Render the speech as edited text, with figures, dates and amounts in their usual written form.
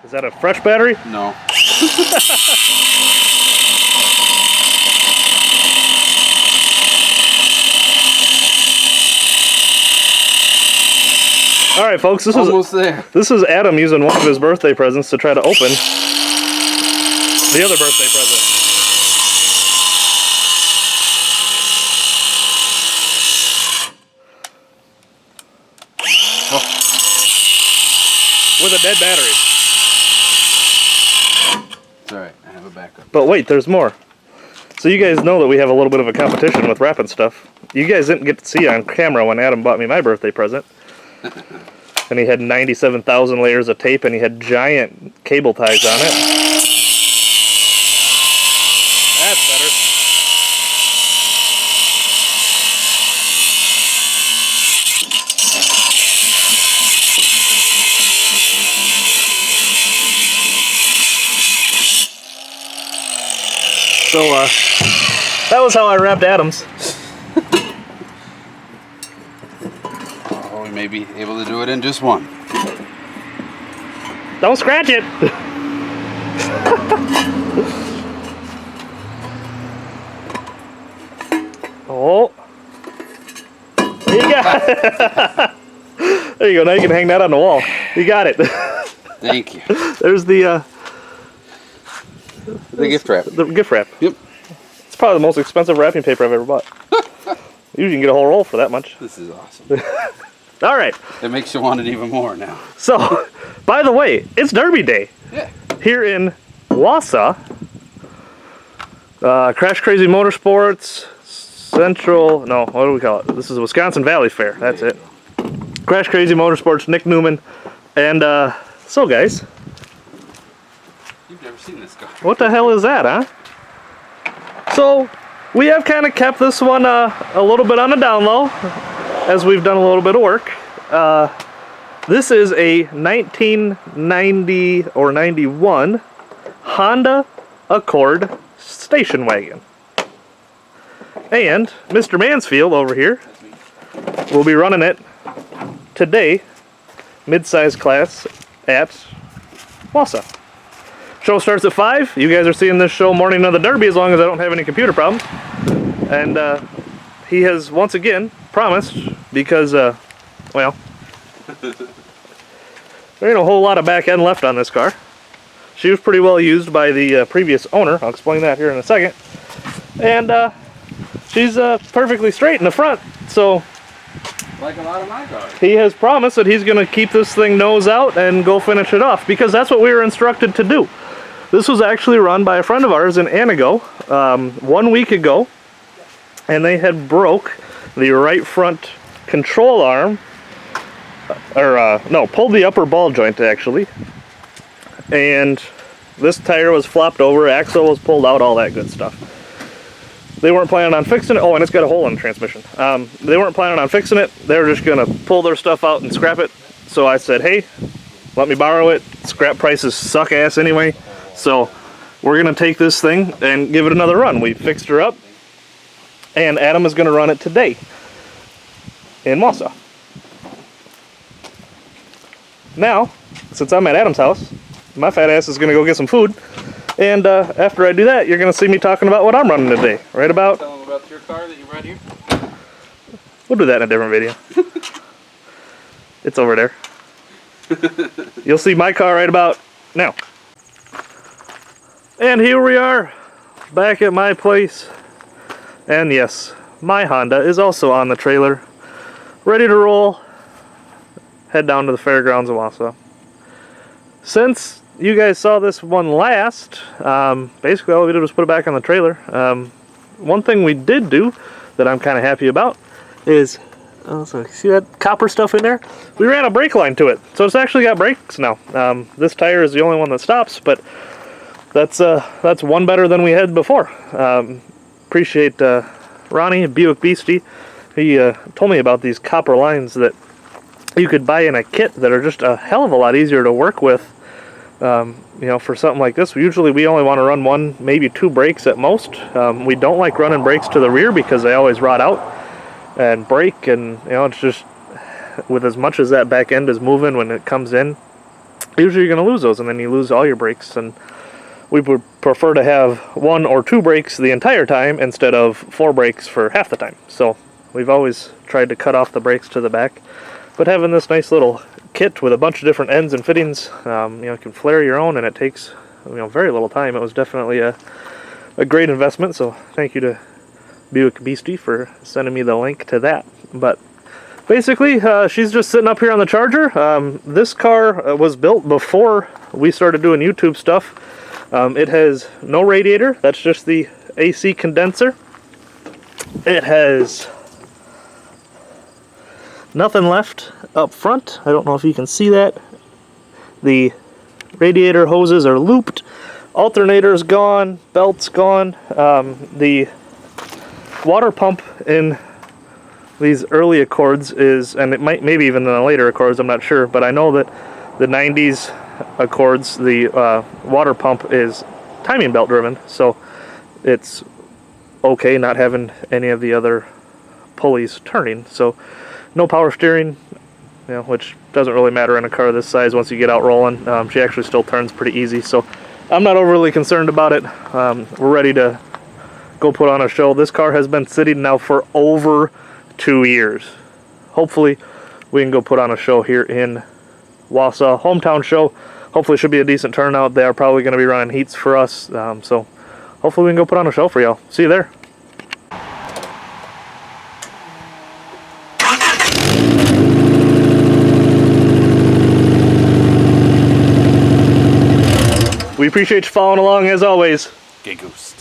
Is that a fresh battery? No. All right, folks. This is Adam using one of his birthday presents to try to open the other birthday present. Oh. With a dead battery. It's alright, I have a backup. But wait, there's more. So you guys know that we have a little bit of a competition with wrapping stuff. You guys didn't get to see on camera when Adam bought me my birthday present. And he had 97,000 layers of tape and he had giant cable ties on it. That's better. So, that was how I wrapped Adams. Oh, we may be able to do it in just one. Don't scratch it! Oh. You got it. There you go, now you can hang that on the wall. You got it. Thank you. There's the gift wrap. The gift wrap. Yep. It's probably the most expensive wrapping paper I've ever bought. You can get a whole roll for that much. This is awesome. All right. It makes you want it even more now. So, by the way, it's Derby Day. Yeah. Here in Wausau. Crash Crazy Motorsports, what do we call it? This is Wisconsin Valley Fair. That's it. Crash Crazy Motorsports, Nick Newman. And, so guys. You've never seen this car. What the hell is that, huh? So, we have kind of kept this one a little bit on the down low, as we've done a little bit of work. This is a 1990 or 91 Honda Accord station wagon. And Mr. Mansfield over here will be running it today, mid-size class at Wausau. Show starts at 5. You guys are seeing this show morning of the Derby as long as I don't have any computer problems. And he has once again promised, because, well, there ain't a whole lot of back end left on this car. She was pretty well used by the previous owner. I'll explain that here in a second. And she's perfectly straight in the front. So, like a lot of my cars. He has promised that he's going to keep this thing nose out and go finish it off, because that's what we were instructed to do. This was actually run by a friend of ours in Anago 1 week ago, and they had broke the right front control arm, pulled the upper ball joint actually, and this tire was flopped over, axle was pulled out, all that good stuff. They weren't planning on fixing it. Oh, and it's got a hole in the transmission. They weren't planning on fixing it. They were just going to pull their stuff out and scrap it. So I said, hey, let me borrow it. Scrap prices suck ass anyway. So we're going to take this thing and give it another run. We fixed her up. And Adam is going to run it today in Wausau. Now, since I'm at Adam's house, my fat ass is going to go get some food. And after I do that, you're going to see me talking about what I'm running today. Right about... Tell them about your car that you run here. We'll do that in a different video. It's over there. You'll see my car right about now. And here we are, back at my place. And yes, my Honda is also on the trailer, ready to roll, head down to the fairgrounds of Wausau. Since you guys saw this one last, basically all we did was put it back on the trailer. One thing we did do that I'm kind of happy about is, see that copper stuff in there? We ran a brake line to it, so it's actually got brakes now. This tire is the only one that stops, but that's one better than we had before. Appreciate Ronnie, Buick Beastie. He told me about these copper lines that you could buy in a kit that are just a hell of a lot easier to work with. You know, for something like this, usually we only want to run one, maybe two brakes at most. We don't like running brakes to the rear because they always rot out and break, and you know, it's just, with as much as that back end is moving when it comes in, usually you're going to lose those, and then you lose all your brakes. And we would prefer to have 1 or 2 brakes the entire time instead of 4 brakes for half the time. So we've always tried to cut off the brakes to the back. But having this nice little kit with a bunch of different ends and fittings, you can flare your own, and it takes very little time. It was definitely a great investment. So thank you to Buick Beastie for sending me the link to that. But basically, she's just sitting up here on the charger. This car was built before we started doing YouTube stuff. It has no radiator. That's just the AC condenser. It has nothing left up front. I don't know if you can see that. The radiator hoses are looped. Alternator's gone. Belt's gone. The water pump in these early Accords is, and it might maybe even in the later Accords, I'm not sure, but I know that the 90s Accords, the water pump is timing belt driven, so it's okay not having any of the other pulleys turning. So no power steering, which doesn't really matter in a car this size once you get out rolling. She actually still turns pretty easy, so I'm not overly concerned about it. We're ready to go put on a show. This car has been sitting now for over 2 years. Hopefully we can go put on a show here in Wausau. Hometown show. Hopefully it should be a decent turnout. They are probably going to be running heats for us. So hopefully we can go put on a show for y'all. See you there. We appreciate you following along as always. Gay goose.